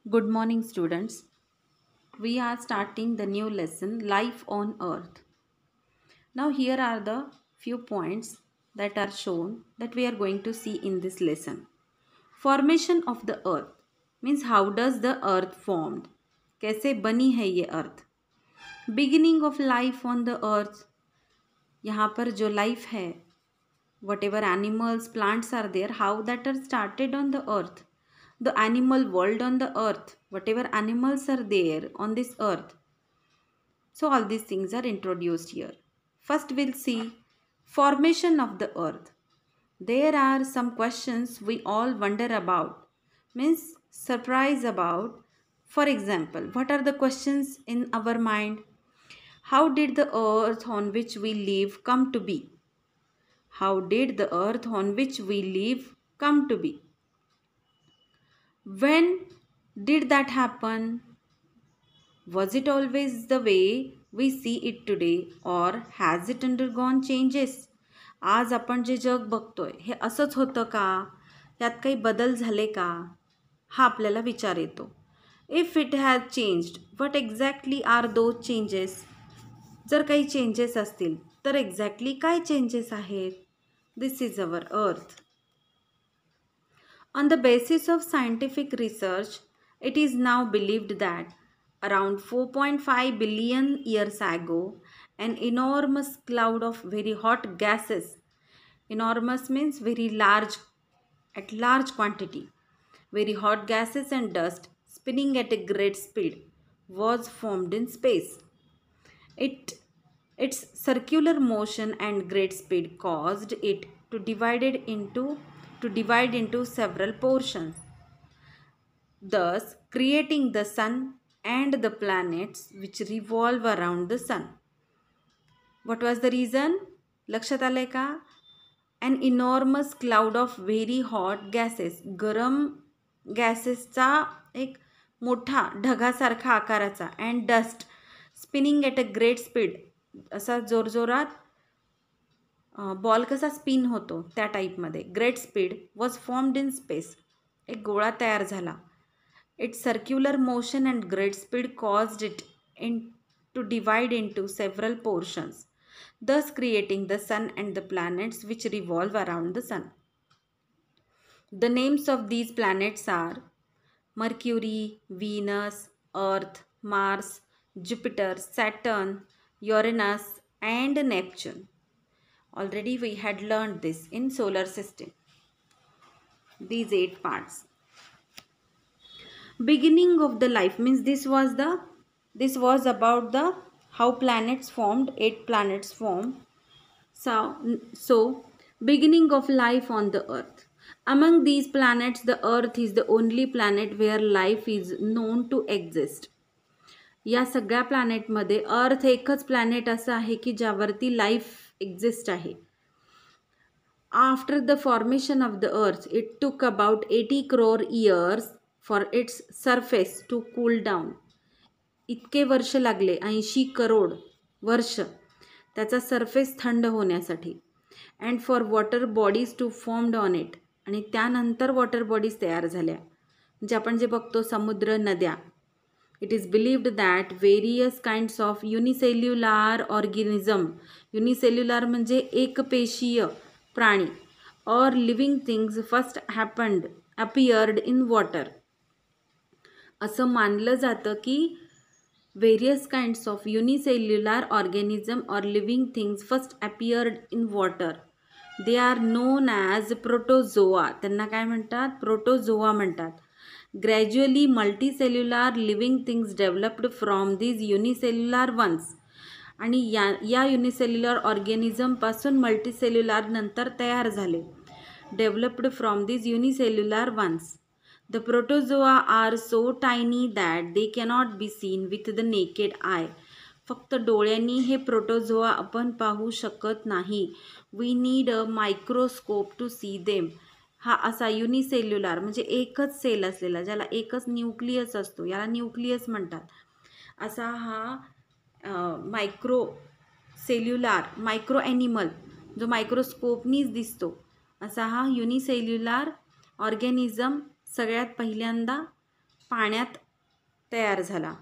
Good morning, students. We are starting the new lesson Life on Earth. Now, here are the few points that are shown that we are going to see in this lesson. Formation of the Earth means how does the Earth formed? कैसे बनी है ये अर्थ? Beginning of life on the Earth. यहाँ पर जो life है, whatever animals, plants are there, how that are started on the earth, the animal world on the earth, whatever animals are there on this earth. So all these things are introduced here. First we'll see formation of the earth. There are some questions we all wonder about, means surprise about. For example, what are the questions in our mind? How did the earth on which we live come to be? How did the earth on which we live come to be? When did that happen? Was it always the way we see it today or has it undergone changes? आज आपण जे जग बघतोय हे असंच होतं का? यात काही बदल झाले का? हा आपल्याला विचार येतो. If it has changed, what exactly are those changes? जर काही चेंजेस असतील तर एक्झॅक्टली काय चेंजेस आहेत? This is our earth. On the basis of scientific research, it is now believed that around 4.5 billion years ago, an enormous cloud of very hot gases, enormous means very large, at large quantity, very hot gases and dust spinning at a great speed, was formed in space. It, its circular motion and great speed caused it to divide into several portions, thus creating the sun and the planets which revolve around the sun. What was the reason? लक्षात आलंय का? An enormous cloud of very hot gases, गरम गॅसेसचा एक मोठा ढगासारखा आकाराचा, and dust spinning at a great speed, असा जोरजोरात बॉल कसा स्पिन होतो त्या टाईपमध्ये, great speed was formed in space, एक गोळा तयार झाला. Its circular motion and great speed caused it in to divide into several portions, thus creating the sun and the planets which revolve around the sun. The names of these planets are Mercury, Venus, Earth, Mars, Jupiter, Saturn, Uranus, and Neptune. Already we had learned this in solar system. These 8 parts. Beginning of the life means this was about the how planets formed, 8 planets formed. So beginning of life on the earth. Among these planets, the earth is the only planet where life is known to exist. या सगळ्या प्लॅनेटमध्ये अर्थ एकच planet असं आहे की ज्यावरती life exist आहे. After the formation of the earth it took about 80 crore years for its surface to cool down. इतके वर्ष लागले, 80 करोड वर्ष त्याचा सरफेस थंड होण्यासाठी. And for water bodies to formed on it, आणि त्यानंतर वॉटर बॉडीज तयार झाल्या, म्हणजे आपण जे बघतो समुद्र, नद्या. It is believed that various kinds of unicellular organism, unicellular म्हणजे एकपेशीय प्राणी, or living things first appeared in water. असं मानलं जातं की various kinds of unicellular organism or living things first appeared in water. They are known as protozoa. त्यांना काय म्हणतात? प्रोटोझोआ म्हणतात. Gradually multicellular living things developed from these unicellular ones. आणि या युनिसेल्युलर ऑर्गॅनिझमपासून मल्टीसेल्युलर नंतर तयार झाले. Developed from these unicellular ones. The protozoa are so tiny that they cannot be seen with the naked eye. फक्त डोळ्यांनी हे protozoa आपण पाहू शकत नाही. We need a microscope to see them. हा असा युनिसेल्युलर म्हणजे एकच सेल असलेला, ज्याला एकच न्यूक्लियस असतो, याला न्यूक्लियस म्हणतात, असा हा मायक्रो ॲनिमल जो मायक्रोस्कोपनीच दिसतो, असा हा युनिसेल्युलर ऑर्गॅनिझम सगळ्यात पहिल्यांदा पाण्यात तयार झाला.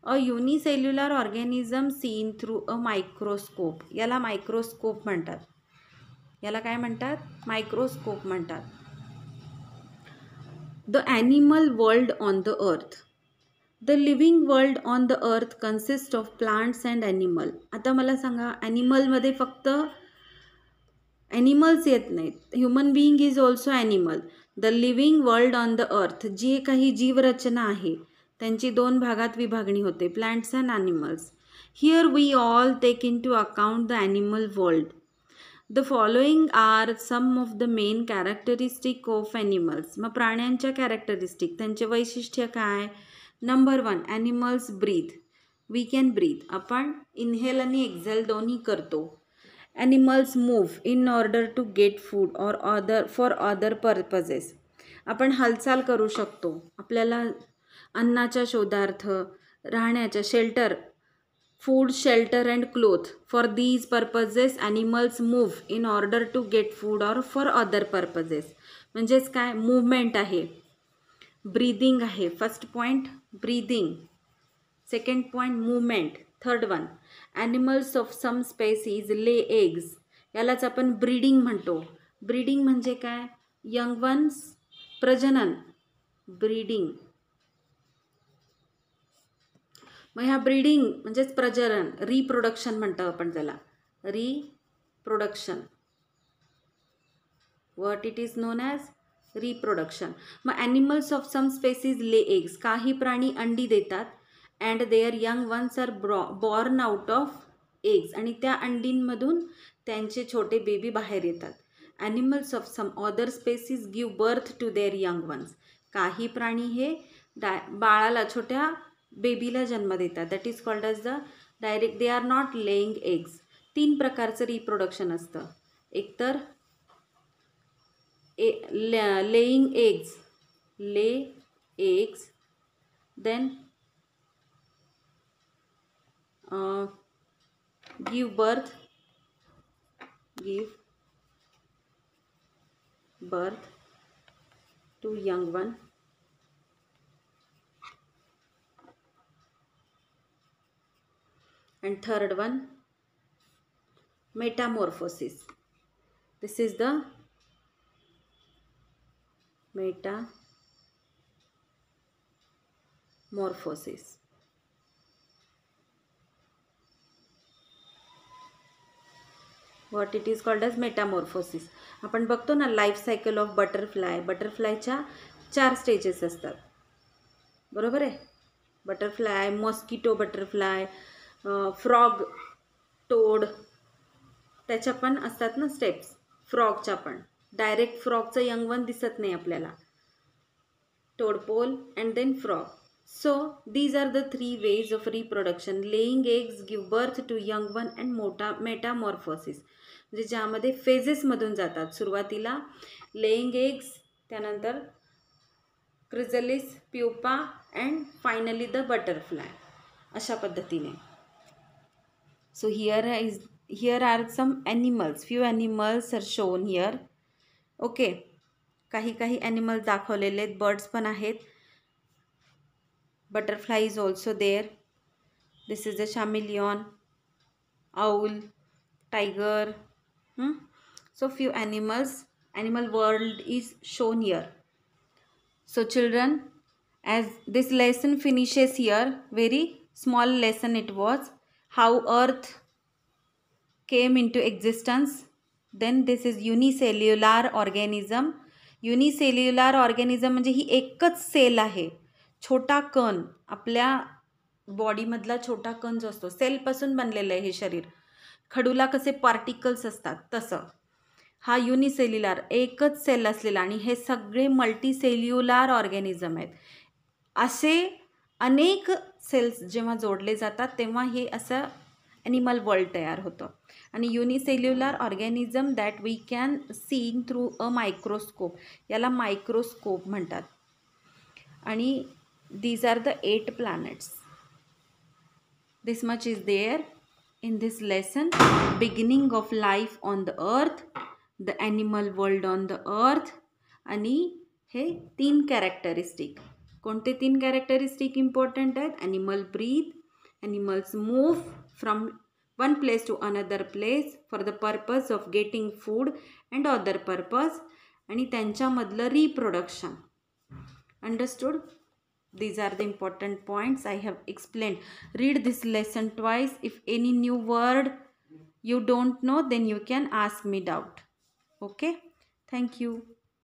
A unicellular organism seen through a microscope, याला मायक्रोस्कोप म्हणतात. याला काय म्हणतात? मायक्रोस्कोप म्हणतात. The animal world on the earth. The living world on the earth consist of plants and animal. आता मला सांगा, ॲनिमलमध्ये फक्त ॲनिमल्स येत नाहीत, human being is also animal. The living world on the earth, जे काही जीवरचना आहे त्यांची दोन भागात विभागणी होते, plants and animals. Here we all take into account the animal world. The following are some of the main characteristic of animals. मग प्राण्यांच्या कॅरेक्टरिस्टिक, त्यांचे वैशिष्ट्य काय? Number 1, animals breathe. We can breathe, आपण इनहेल आणि exhale दोन्ही करतो. Animals move in order to get food और फॉर अदर पर्पजेस. आपण हालचाल करू शकतो, आपल्याला अन्नाच्या शोधार्थ, राहण्याच्या shelter, food, shelter and cloth. For these purposes animals move in order to get food और फॉर अदर पर्पजेस. म्हणजेच काय? मूवमेंट आहे, ब्रीदिंग आहे. First point breathing, second point movement, third one animals of some species lay eggs. यालाच आपण breeding म्हणतो. Breeding म्हणजे काय? यंग वन्स, प्रजनन, ब्रीडिंग. मग ह्या ब्रीडिंग म्हणजेच प्रजनन, रिप्रोडक्शन म्हणतो आपण त्याला, reproduction. What it is known as reproduction. मग animals of some species lay eggs, काही प्राणी अंडी देतात. And their young ones are born out of eggs, आणि त्या अंडींमधून त्यांचे छोटे बेबी बाहेर येतात. Animals of some other species give birth to their young ones. काही प्राणी हे बाळाला, छोट्या बेबीला जन्म देतात. That is called as the direct, they are not laying eggs. 3 प्रकारचं रिप्रोडक्शन असतं. एकतर laying eggs, lay eggs, then give birth to young one, and third one metamorphosis. This is the metamorphosis. What it is called as metamorphosis. आपण बघतो ना life cycle of butterfly. बटरफ्लायच्या 4 stages असतात, बरोबर आहे? Butterfly, mosquito butterfly, frog, toad, त्याच्या पण असतात ना स्टेप्स. फ्रॉगच्या पण डायरेक्ट फ्रॉगचं यंग वन दिसत नाही आपल्याला. Tadpole and then frog. So these are the 3 ways of reproduction. Laying eggs, give birth to young one and metamorphosis. म्हणजे ज्यामध्ये फेजेसमधून जातात. सुरुवातीला लेईंग एग्स, त्यानंतर chrysalis, pupa and finally the butterfly, अशा पद्धतीने. So here are some animals, few animals are shown here. Okay, काही animals दाखवलेले आहेत, बर्ड्स पण आहेत. Butterfly is also there. This is the chameleon, owl, tiger. So few animals, animal world is shown here. So children, as this lesson finishes here, very small lesson it was, how earth came into existence. Then this is unicellular organism. Unicellular organism म्हणजे ही एकच sale आहे, छोटा कण. आपल्या बॉडीमधला छोटा कण जो असतो, सेलपासून बनलेलं आहे हे शरीर. खडूला कसे पार्टिकल्स असतात तसं हा युनिसेल्युलर, एकच सेल असलेला, आणि हे सगळे मल्टीसेल्युलर ऑर्गॅनिझम आहेत. असे अनेक सेल्स जेव्हा जोडले जातात तेव्हा हे असं ॲनिमल वर्ल्ड तयार होतं. आणि unicellular organism that we can seen through a microscope, याला मायक्रोस्कोप म्हणतात. आणि these are the 8 planets. This much is there in this lesson. Beginning of life on the earth, the animal world on the earth, आणि हे 3 characteristic. कोणते 3 characteristic important आहेत? Animal breathe, animals move from one place to another place for the purpose of getting food and other purpose, आणि त्यांच्यामधलं reproduction. Understood? These are the important points I have explained. Read this lesson twice. If any new word you don't know, then you can ask me doubt. Okay? Thank you.